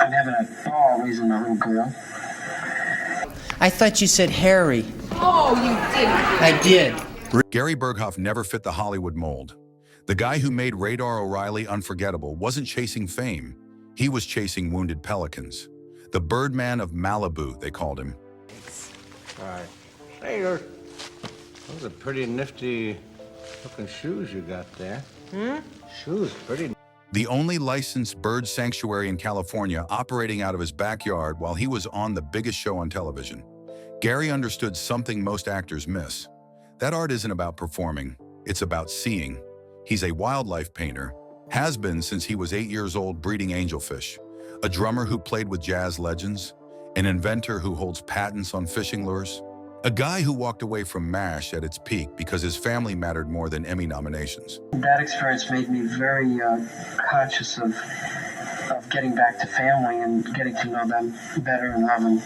I'm having a ball raising my little girl. I thought you said Harry. Oh, you didn't. I did. Gary Burghoff never fit the Hollywood mold. The guy who made Radar O'Reilly unforgettable wasn't chasing fame. He was chasing wounded pelicans. The Birdman of Malibu, they called him. All right. Hey, those are pretty nifty looking shoes you got there. Shoes, pretty. The only licensed bird sanctuary in California operating out of his backyard while he was on the biggest show on television. Gary understood something most actors miss. That art isn't about performing, it's about seeing. He's a wildlife painter, has been since he was 8 years old breeding angelfish, a drummer who played with jazz legends, an inventor who holds patents on fishing lures, a guy who walked away from MASH at its peak because his family mattered more than Emmy nominations. That experience made me very conscious of getting back to family and getting to know them better and love them.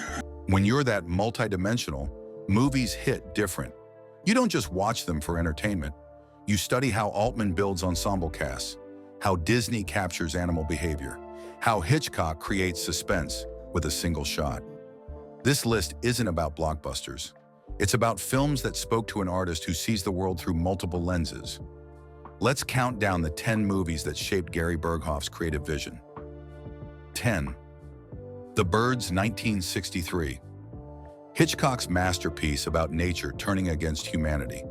When you're that multidimensional, movies hit different. You don't just watch them for entertainment. You study how Altman builds ensemble casts, how Disney captures animal behavior, how Hitchcock creates suspense with a single shot. This list isn't about blockbusters. It's about films that spoke to an artist who sees the world through multiple lenses. Let's count down the 10 movies that shaped Gary Burghoff's creative vision. 10. The Birds, 1963. Hitchcock's masterpiece about nature turning against humanity.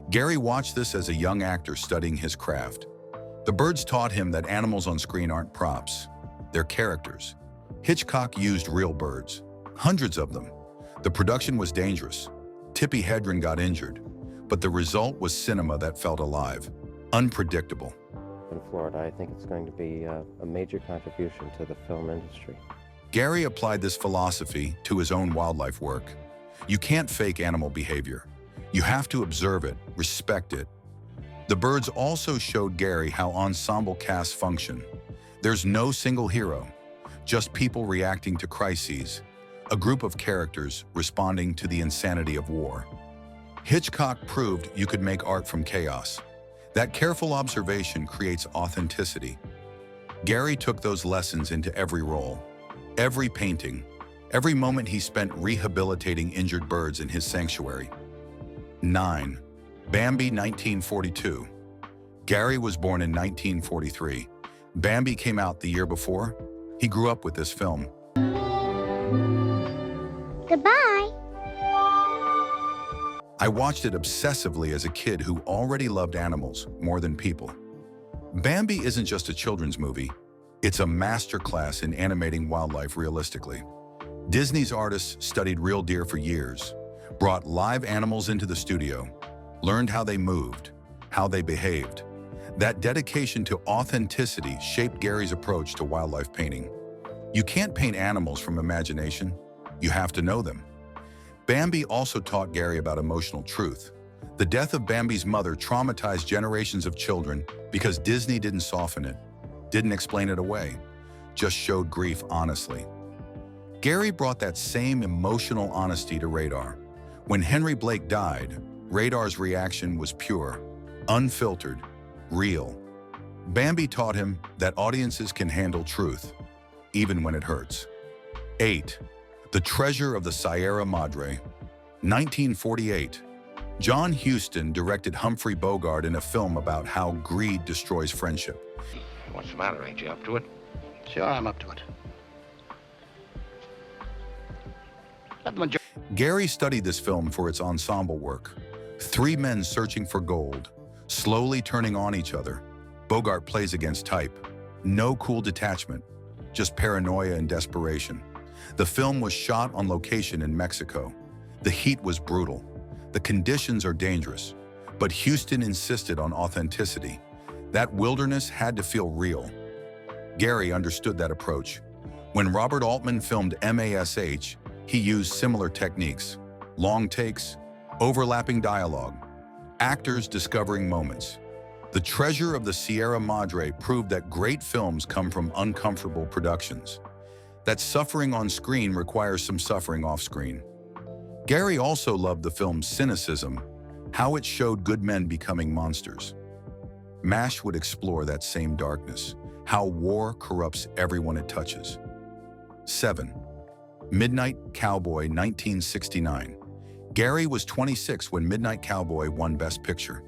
Gary watched this as a young actor studying his craft. The Birds taught him that animals on screen aren't props, they're characters. Hitchcock used real birds, hundreds of them. The production was dangerous. Tippi Hedren got injured, but the result was cinema that felt alive, unpredictable. In Florida, I think it's going to be a major contribution to the film industry. Gary applied this philosophy to his own wildlife work. You can't fake animal behavior. You have to observe it, respect it. The Birds also showed Gary how ensemble casts function. There's no single hero, just people reacting to crises, a group of characters responding to the insanity of war. Hitchcock proved you could make art from chaos. That careful observation creates authenticity. Gary took those lessons into every role, every painting, every moment he spent rehabilitating injured birds in his sanctuary. 9. Bambi, 1942. Gary was born in 1943. Bambi came out the year before. He grew up with this film. Goodbye. I watched it obsessively as a kid who already loved animals more than people. Bambi isn't just a children's movie, it's a masterclass in animating wildlife realistically. Disney's artists studied real deer for years, brought live animals into the studio, learned how they moved, how they behaved. That dedication to authenticity shaped Gary's approach to wildlife painting. You can't paint animals from imagination, you have to know them. Bambi also taught Gary about emotional truth. The death of Bambi's mother traumatized generations of children because Disney didn't soften it, didn't explain it away, just showed grief honestly. Gary brought that same emotional honesty to Radar. When Henry Blake died, Radar's reaction was pure, unfiltered, real. Bambi taught him that audiences can handle truth, even when it hurts. 8. The Treasure of the Sierra Madre, 1948. John Huston directed Humphrey Bogart in a film about how greed destroys friendship. What's the matter? Ain't you up to it? Sure, I'm up to it. Gary studied this film for its ensemble work. 3 men searching for gold, slowly turning on each other. Bogart plays against type. No cool detachment, just paranoia and desperation. The film was shot on location in Mexico. The heat was brutal. The conditions are dangerous. But Huston insisted on authenticity. That wilderness had to feel real. Gary understood that approach. When Robert Altman filmed MASH, he used similar techniques. Long takes, overlapping dialogue, actors discovering moments. The Treasure of the Sierra Madre proved that great films come from uncomfortable productions. That suffering on screen requires some suffering off screen. Gary also loved the film's cynicism. how it showed good men becoming monsters. MASH would explore that same darkness, how war corrupts everyone it touches. 7. Midnight Cowboy 1969. Gary was 26 when Midnight Cowboy won Best Picture,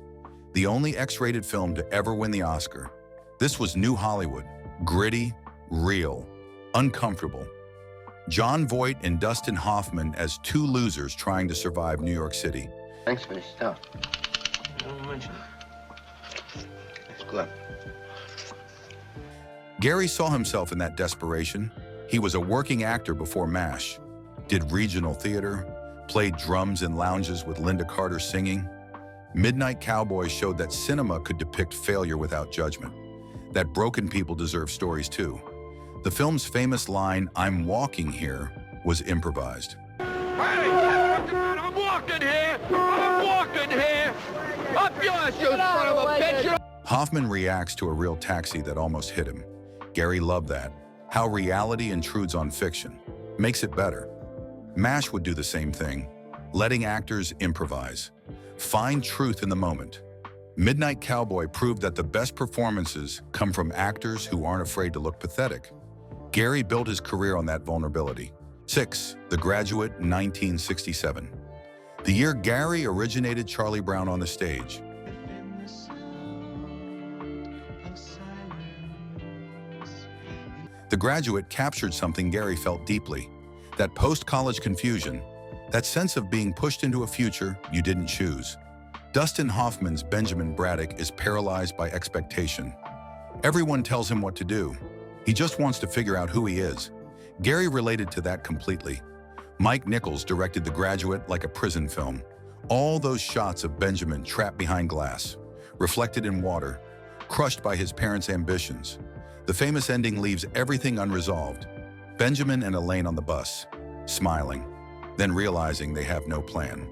the only X-rated film to ever win the Oscar. This was New Hollywood, gritty, real, uncomfortable. Jon Voight and Dustin Hoffman as two losers trying to survive New York City. Thanks for the stuff. Don't mention it. It's good. Gary saw himself in that desperation. He was a working actor before MASH, did regional theater, played drums in lounges with Linda Carter singing. Midnight Cowboy showed that cinema could depict failure without judgment, that broken people deserve stories too. The film's famous line, "I'm walking here," was improvised. Hey, I'm walking here! I'm walking here! Up yours, you son of a bitch! Hoffman reacts to a real taxi that almost hit him. Gary loved that. How reality intrudes on fiction. Makes it better. MASH would do the same thing, letting actors improvise. Find truth in the moment. Midnight Cowboy proved that the best performances come from actors who aren't afraid to look pathetic. Gary built his career on that vulnerability. 6. The Graduate 1967. The year Gary originated Charlie Brown on the stage. The Graduate captured something Gary felt deeply, that post-college confusion, that sense of being pushed into a future you didn't choose. Dustin Hoffman's Benjamin Braddock is paralyzed by expectation. Everyone tells him what to do. He just wants to figure out who he is. Gary related to that completely. Mike Nichols directed The Graduate like a prison film. All those shots of Benjamin trapped behind glass, reflected in water, crushed by his parents' ambitions. The famous ending leaves everything unresolved. Benjamin and Elaine on the bus, smiling, then realizing they have no plan.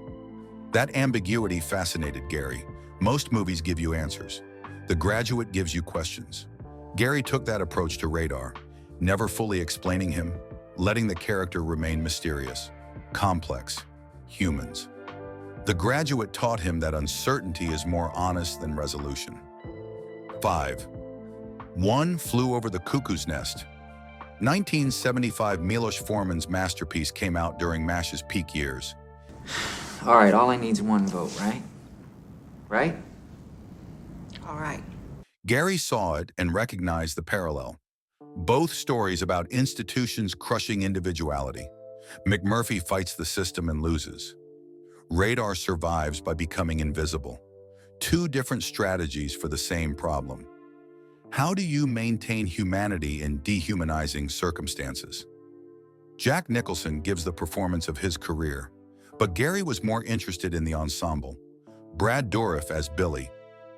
That ambiguity fascinated Gary. Most movies give you answers. The Graduate gives you questions. Gary took that approach to Radar, never fully explaining him, letting the character remain mysterious, complex, humans. The Graduate taught him that uncertainty is more honest than resolution. 5. One Flew Over the Cuckoo's Nest. 1975 Milos Forman's masterpiece came out during MASH's peak years. All right, all I need's one vote, right? Right? All right. Gary saw it and recognized the parallel. Both stories about institutions crushing individuality. McMurphy fights the system and loses. Radar survives by becoming invisible. Two different strategies for the same problem. How do you maintain humanity in dehumanizing circumstances? Jack Nicholson gives the performance of his career, but Gary was more interested in the ensemble. Brad Dourif as Billy,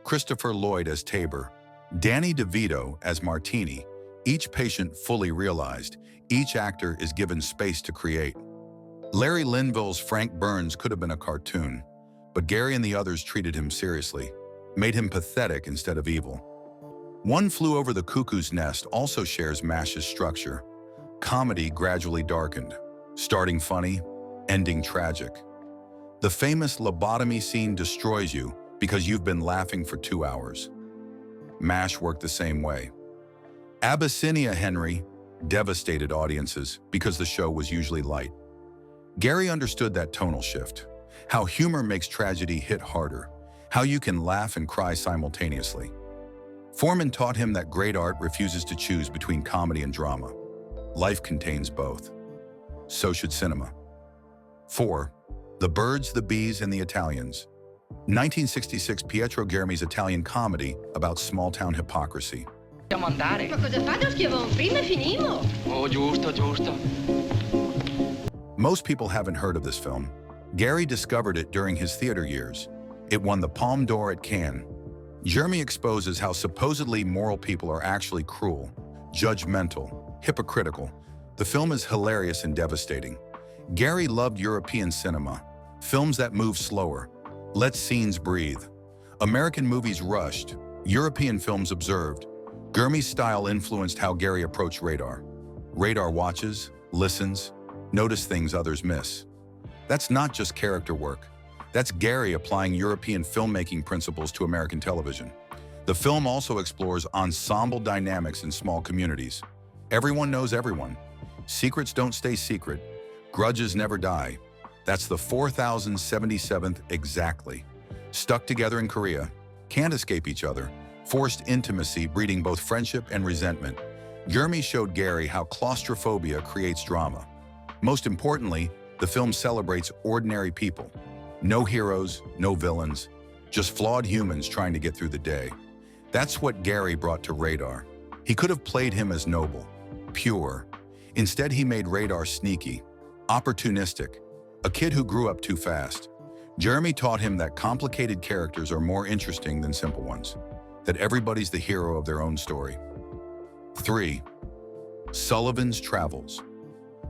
Christopher Lloyd as Tabor, Danny DeVito as Martini, each patient fully realized, each actor is given space to create. Larry Linville's Frank Burns could have been a cartoon, but Gary and the others treated him seriously, made him pathetic instead of evil. One Flew Over the Cuckoo's Nest also shares MASH's structure. Comedy gradually darkened, starting funny, ending tragic. The famous lobotomy scene destroys you because you've been laughing for 2 hours. MASH worked the same way. Abyssinia Henry devastated audiences because the show was usually light. Gary understood that tonal shift, how humor makes tragedy hit harder, how you can laugh and cry simultaneously. Forman taught him that great art refuses to choose between comedy and drama. Life contains both. So should cinema. 4. The Birds, the Bees, and the Italians. 1966 Pietro Germi's Italian comedy about small-town hypocrisy. Ma cosa fate? Lo scrivo prima e finimo. Oh, giusto. Most people haven't heard of this film. Gary discovered it during his theater years. It won the Palme d'Or at Cannes. Germi exposes how supposedly moral people are actually cruel, judgmental, hypocritical. The film is hilarious and devastating. Gary loved European cinema, films that move slower, let scenes breathe. American movies rushed, European films observed. Germi's style influenced how Gary approached Radar. Radar watches, listens, notices things others miss. That's not just character work. That's Gary applying European filmmaking principles to American television. The film also explores ensemble dynamics in small communities. Everyone knows everyone. Secrets don't stay secret. Grudges never die. That's the 4077th exactly. Stuck together in Korea, can't escape each other. Forced intimacy breeding both friendship and resentment. Jeremy showed Gary how claustrophobia creates drama. Most importantly, the film celebrates ordinary people. No heroes, no villains, just flawed humans trying to get through the day. That's what Gary brought to Radar. He could have played him as noble, pure. Instead, he made Radar sneaky, opportunistic, a kid who grew up too fast. Jeremy taught him that complicated characters are more interesting than simple ones, that everybody's the hero of their own story. 3. Sullivan's Travels.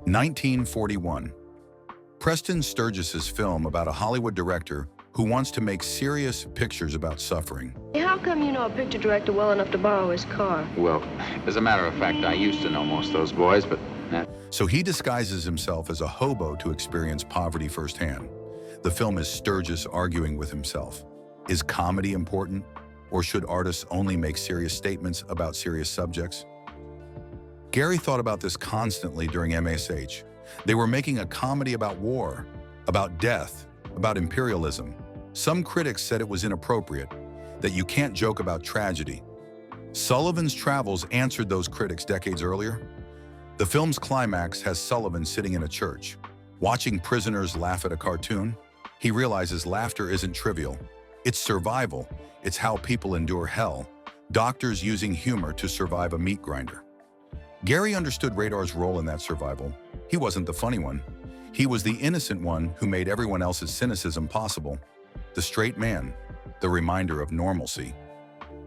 1941. Preston Sturges's film about a Hollywood director who wants to make serious pictures about suffering. How come you know a picture director well enough to borrow his car? Well, as a matter of fact, I used to know most of those boys, but... So he disguises himself as a hobo to experience poverty firsthand. The film is Sturgis arguing with himself. Is comedy important, or should artists only make serious statements about serious subjects? Gary thought about this constantly during MSH. They were making a comedy about war, about death, about imperialism. Some critics said it was inappropriate, that you can't joke about tragedy. Sullivan's Travels answered those critics decades earlier. The film's climax has Sullivan sitting in a church, watching prisoners laugh at a cartoon. He realizes laughter isn't trivial. It's survival. It's how people endure hell. Doctors using humor to survive a meat grinder. Gary understood Radar's role in that survival. He wasn't the funny one. He was the innocent one who made everyone else's cynicism possible. The straight man, the reminder of normalcy.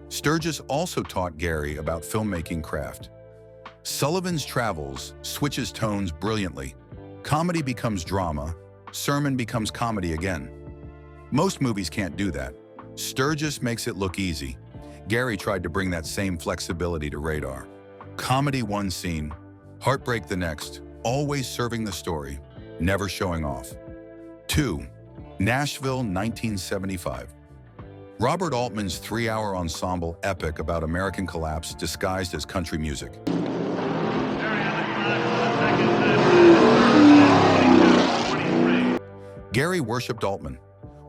Sturgis also taught Gary about filmmaking craft. Sullivan's Travels switches tones brilliantly. Comedy becomes drama, sermon becomes comedy again. Most movies can't do that. Sturgis makes it look easy. Gary tried to bring that same flexibility to Radar. Comedy one scene, heartbreak the next, always serving the story, never showing off. 2. Nashville, 1975. Robert Altman's 3-hour ensemble epic about American collapse disguised as country music. Gary worshipped Altman.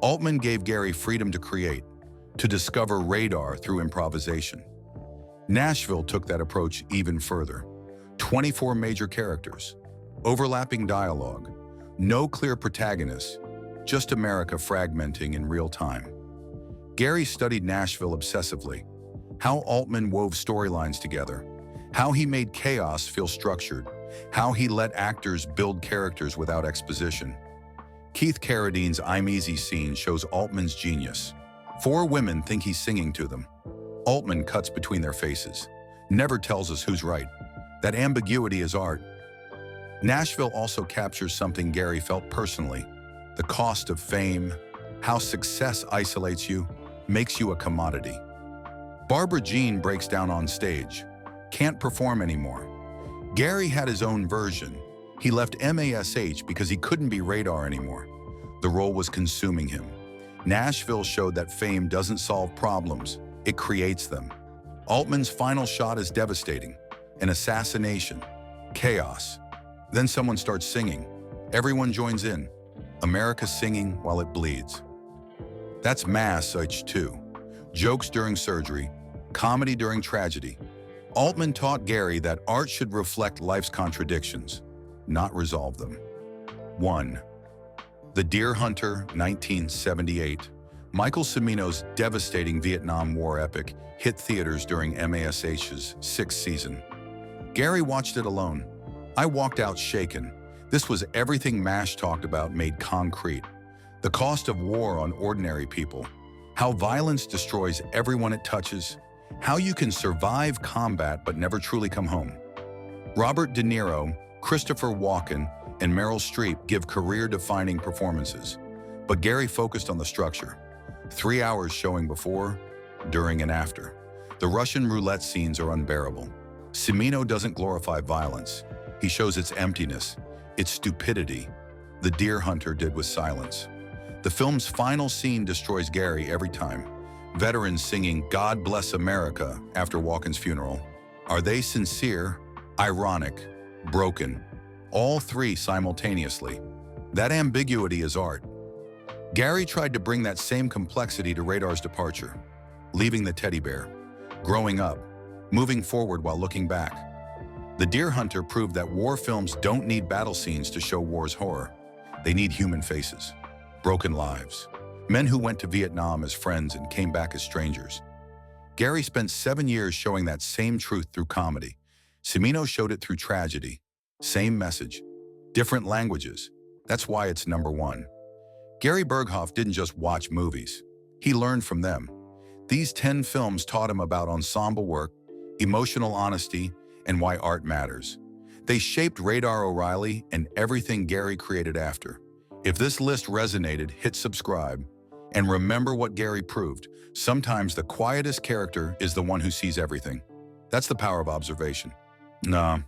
Altman gave Gary freedom to create, to discover Radar through improvisation. Nashville took that approach even further. 24 major characters, overlapping dialogue, no clear protagonists, just America fragmenting in real time. Gary studied Nashville obsessively, how Altman wove storylines together, how he made chaos feel structured, how he let actors build characters without exposition. Keith Carradine's I'm Easy scene shows Altman's genius. 4 women think he's singing to them. Altman cuts between their faces, never tells us who's right. That ambiguity is art. Nashville also captures something Gary felt personally, the cost of fame, how success isolates you, makes you a commodity. Barbara Jean breaks down on stage, can't perform anymore. Gary had his own version. He left MASH because he couldn't be Radar anymore. The role was consuming him. Nashville showed that fame doesn't solve problems, it creates them. Altman's final shot is devastating. An assassination, chaos. Then someone starts singing. Everyone joins in. America singing while it bleeds. That's MASH too. Jokes during surgery, comedy during tragedy. Altman taught Gary that art should reflect life's contradictions, not resolve them. 1. The Deer Hunter, 1978. Michael Cimino's devastating Vietnam War epic hit theaters during MASH's 6th season. Gary watched it alone. I walked out shaken. This was everything MASH talked about made concrete. The cost of war on ordinary people. How violence destroys everyone it touches. How you can survive combat but never truly come home. Robert De Niro, Christopher Walken, and Meryl Streep give career-defining performances. But Gary focused on the structure. 3 hours showing before, during, and after. The Russian roulette scenes are unbearable. Cimino doesn't glorify violence. He shows its emptiness, its stupidity. The Deer Hunter did with silence. The film's final scene destroys Gary every time. Veterans singing "God Bless America" after Walken's funeral. Are they sincere, ironic, broken? All three simultaneously. That ambiguity is art. Gary tried to bring that same complexity to Radar's departure, leaving the teddy bear, growing up, moving forward while looking back. The Deer Hunter proved that war films don't need battle scenes to show war's horror. They need human faces, broken lives, men who went to Vietnam as friends and came back as strangers. Gary spent 7 years showing that same truth through comedy. Cimino showed it through tragedy. Same message, different languages. That's why it's #1. Gary Burghoff didn't just watch movies. He learned from them. These 10 films taught him about ensemble work, emotional honesty, and why art matters. They shaped Radar O'Reilly and everything Gary created after. If this list resonated, hit subscribe. And remember what Gary proved. Sometimes the quietest character is the one who sees everything. That's the power of observation. Nah,